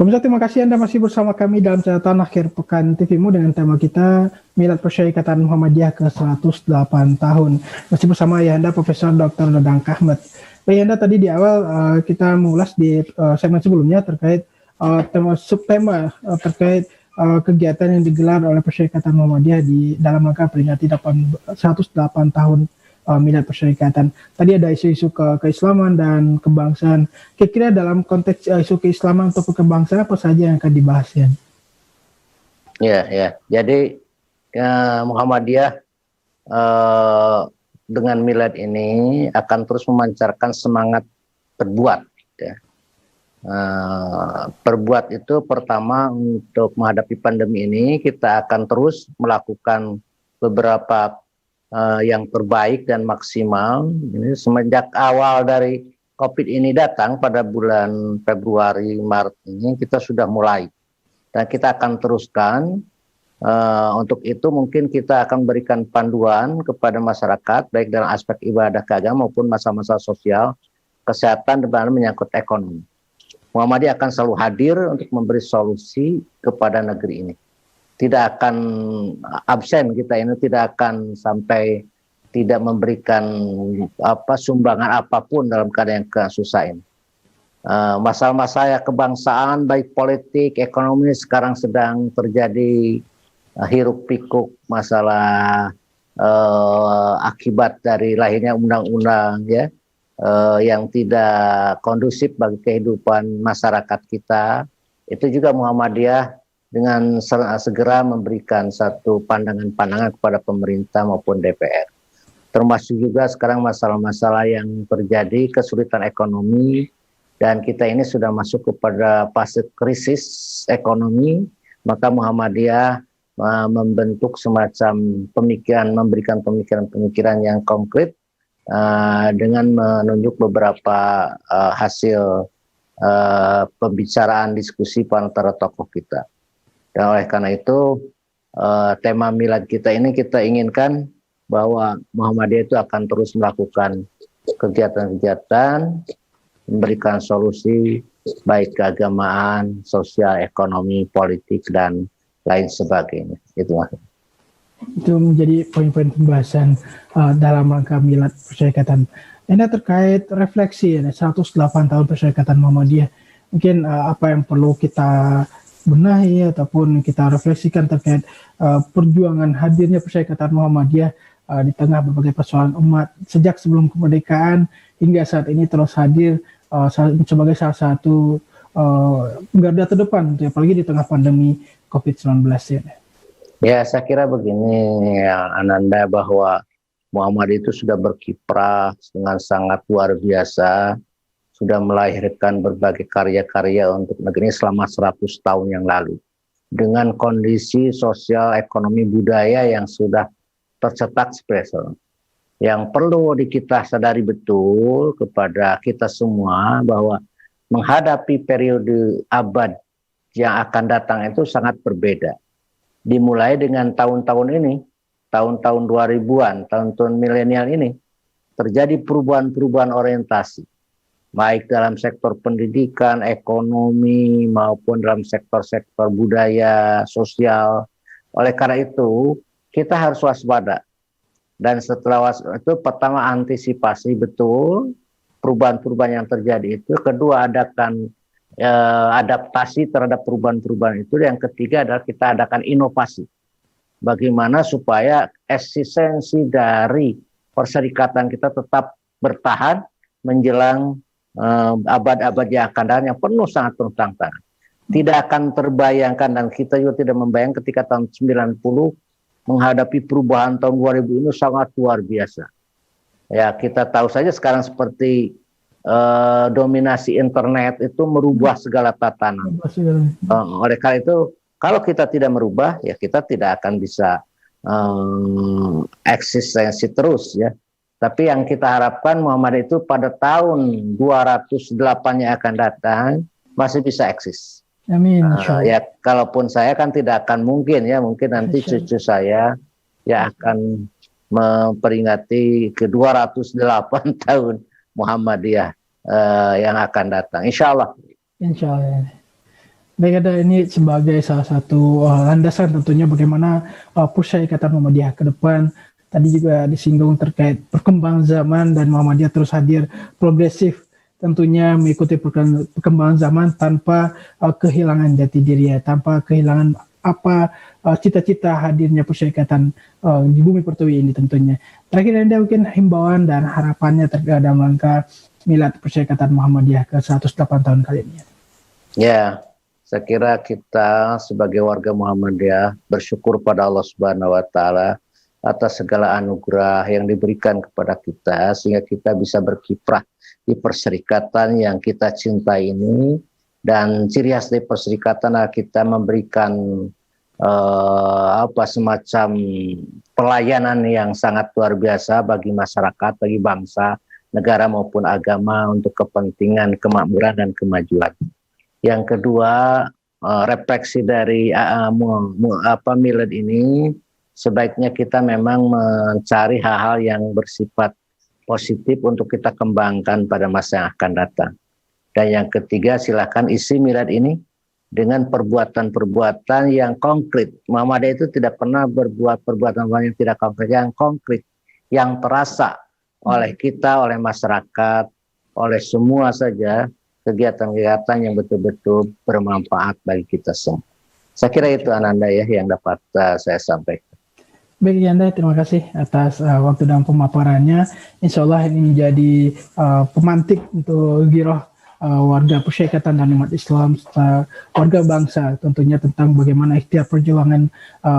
Pemirsa, terima kasih Anda masih bersama kami dalam catatan akhir pekan TVmu dengan tema kita Milad Persyarikatan Muhammadiyah ke 108 tahun. Masih bersama Anda Profesor Dr. Dadang Kahmet. Baik Anda, tadi di awal kita mengulas di segmen sebelumnya terkait subtema terkait kegiatan yang digelar oleh Persyarikatan Muhammadiyah di dalam rangka peringati 108 tahun Milad Persyarikatan. Tadi ada isu-isu keislaman dan kebangsaan. Kira-kira dalam konteks isu keislaman atau kebangsaan apa saja yang akan dibahas ya? Ya. Jadi Muhammadiyah dengan Milad ini akan terus memancarkan semangat berbuat. Ya. Berbuat itu pertama untuk menghadapi pandemi ini kita akan terus melakukan beberapa yang terbaik dan maksimal. Ini semenjak awal dari COVID ini datang pada bulan Februari Maret ini kita sudah mulai dan kita akan teruskan. Untuk itu mungkin kita akan berikan panduan kepada masyarakat baik dalam aspek ibadah keagamaan maupun masalah-masalah sosial, kesehatan dan menyangkut ekonomi. Muhammadiyah akan selalu hadir untuk memberi solusi kepada negeri ini. Tidak akan absen kita ini, tidak akan sampai tidak memberikan sumbangan apapun dalam keadaan yang susah ini. Masalah-masalah kebangsaan baik politik, ekonomi sekarang sedang terjadi hiruk pikuk masalah akibat dari lahirnya undang-undang ya yang tidak kondusif bagi kehidupan masyarakat kita. Itu juga Muhammadiyah dengan segera memberikan satu pandangan-pandangan kepada pemerintah maupun DPR. Termasuk juga sekarang masalah-masalah yang terjadi, kesulitan ekonomi, dan kita ini sudah masuk kepada fase krisis ekonomi, maka Muhammadiyah membentuk semacam pemikiran, memberikan pemikiran-pemikiran yang konkret dengan menunjuk beberapa hasil pembicaraan diskusi antara tokoh kita. Dan oleh karena itu tema Milad kita ini kita inginkan bahwa Muhammadiyah itu akan terus melakukan kegiatan-kegiatan, memberikan solusi baik keagamaan, sosial, ekonomi, politik, dan lain sebagainya. Itu menjadi poin-poin pembahasan dalam rangka Milad Persyarikatan. Ini terkait refleksi 108 tahun Persyarikatan Muhammadiyah. Mungkin apa yang perlu kita benahi ataupun kita refleksikan terkait perjuangan hadirnya Persyarikatan Muhammadiyah di tengah berbagai persoalan umat sejak sebelum kemerdekaan hingga saat ini terus hadir sebagai salah satu garda terdepan, apalagi di tengah pandemi COVID-19 ya. Ya, saya kira begini ya, Ananda, bahwa Muhammadiyah itu sudah berkiprah dengan sangat luar biasa, sudah melahirkan berbagai karya-karya untuk negeri ini selama 100 tahun yang lalu. Dengan kondisi sosial, ekonomi, budaya yang sudah tercetak spesial. Yang perlu kita sadari betul kepada kita semua bahwa menghadapi periode abad yang akan datang itu sangat berbeda. Dimulai dengan tahun-tahun ini, tahun-tahun 2000-an, tahun-tahun milenial ini, terjadi perubahan-perubahan orientasi. Baik dalam sektor pendidikan, ekonomi, maupun dalam sektor-sektor budaya, sosial. Oleh karena itu, kita harus waspada. Dan setelah itu, pertama antisipasi betul perubahan-perubahan yang terjadi itu. Kedua, adakan adaptasi terhadap perubahan-perubahan itu. Yang ketiga adalah kita adakan inovasi. Bagaimana supaya eksistensi dari perserikatan kita tetap bertahan menjelang abad-abad yang akan datang yang penuh sangat penuh tantangan. Tidak akan terbayangkan dan kita juga tidak membayangkan ketika tahun 90 menghadapi perubahan tahun 2000 ini sangat luar biasa. Ya, kita tahu saja sekarang seperti dominasi internet itu merubah segala tatanan. Oleh karena itu, kalau kita tidak merubah, ya kita tidak akan bisa eksistensi terus ya. Tapi yang kita harapkan Muhammadiyah itu pada tahun 208 yang akan datang masih bisa eksis. Amin. Ya, kalaupun saya kan tidak akan mungkin ya, mungkin nanti cucu saya yang akan memperingati ke 208 tahun Muhammadiyah yang akan datang. Insya Allah. Insya Allah. Baik, ada ini sebagai salah satu landasan tentunya bagaimana Persyarikatan Muhammadiyah ke depan. Tadi juga disinggung terkait perkembangan zaman dan Muhammadiyah terus hadir progresif, tentunya mengikuti perkembangan zaman tanpa kehilangan jati diri, ya, tanpa kehilangan apa cita-cita hadirnya Persyarikatan di bumi Pertiwi ini tentunya. Terakhir Anda mungkin himbauan dan harapannya terkait dalam rangka Milad Persyarikatan Muhammadiyah ke 108 tahun kali ini. Ya, saya kira kita sebagai warga Muhammadiyah bersyukur pada Allah Subhanahu wa taala atas segala anugerah yang diberikan kepada kita sehingga kita bisa berkiprah di perserikatan yang kita cintai ini, dan ciri khas dari perserikatan adalah kita memberikan semacam pelayanan yang sangat luar biasa bagi masyarakat, bagi bangsa, negara maupun agama untuk kepentingan kemakmuran dan kemajuan. Yang kedua, refleksi dari Milad ini, sebaiknya kita memang mencari hal-hal yang bersifat positif untuk kita kembangkan pada masa yang akan datang. Dan yang ketiga, silakan isi Milad ini dengan perbuatan-perbuatan yang konkret. Muhammadiyah itu tidak pernah berbuat perbuatan yang tidak konkret, yang konkret, yang terasa oleh kita, oleh masyarakat, oleh semua saja, kegiatan-kegiatan yang betul-betul bermanfaat bagi kita semua. Saya kira itu Ananda ya yang dapat saya sampaikan. Baik Yanda, terima kasih atas waktu dan pemaparannya. Insya Allah ini menjadi pemantik untuk giroh warga Persyarikatan dan umat Islam serta warga bangsa tentunya tentang bagaimana ikhtiar perjuangan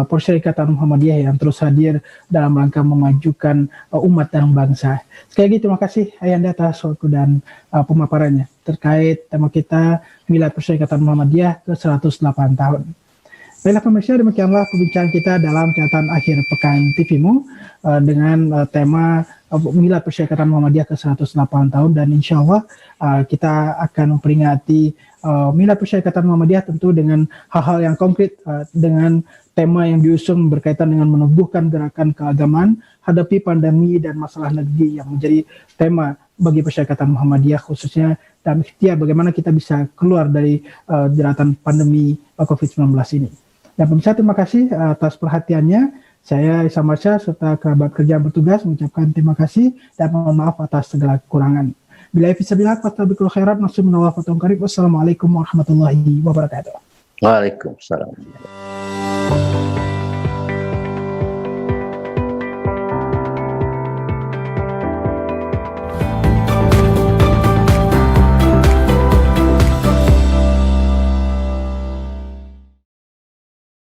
Persyarikatan Muhammadiyah yang terus hadir dalam rangka memajukan umat dan bangsa. Sekali lagi terima kasih Ayanda atas waktu dan pemaparannya terkait tema kita Milad Persyarikatan Muhammadiyah ke 108 tahun. Baiklah pemirsa, demikianlah perbincangan kita dalam catatan akhir pekan TVMU dengan tema Milad Persyarikatan Muhammadiyah ke 108 tahun, dan insya Allah kita akan memperingati Milad Persyarikatan Muhammadiyah tentu dengan hal-hal yang konkret, dengan tema yang diusung berkaitan dengan meneguhkan gerakan keagamaan, hadapi pandemi dan masalah negeri yang menjadi tema bagi Persyarikatan Muhammadiyah, khususnya dalam ikhtiar bagaimana kita bisa keluar dari jeratan pandemi COVID-19 ini. Dan pemirsa, terima kasih atas perhatiannya. Saya Ihsan Marsha serta kerabat kerja bertugas mengucapkan terima kasih dan mohon maaf atas segala kekurangan. Bila fisabilillah fastabiqul khairat, maksudullah fatum karib. Wassalamualaikum warahmatullahi wabarakatuh. Waalaikumsalam.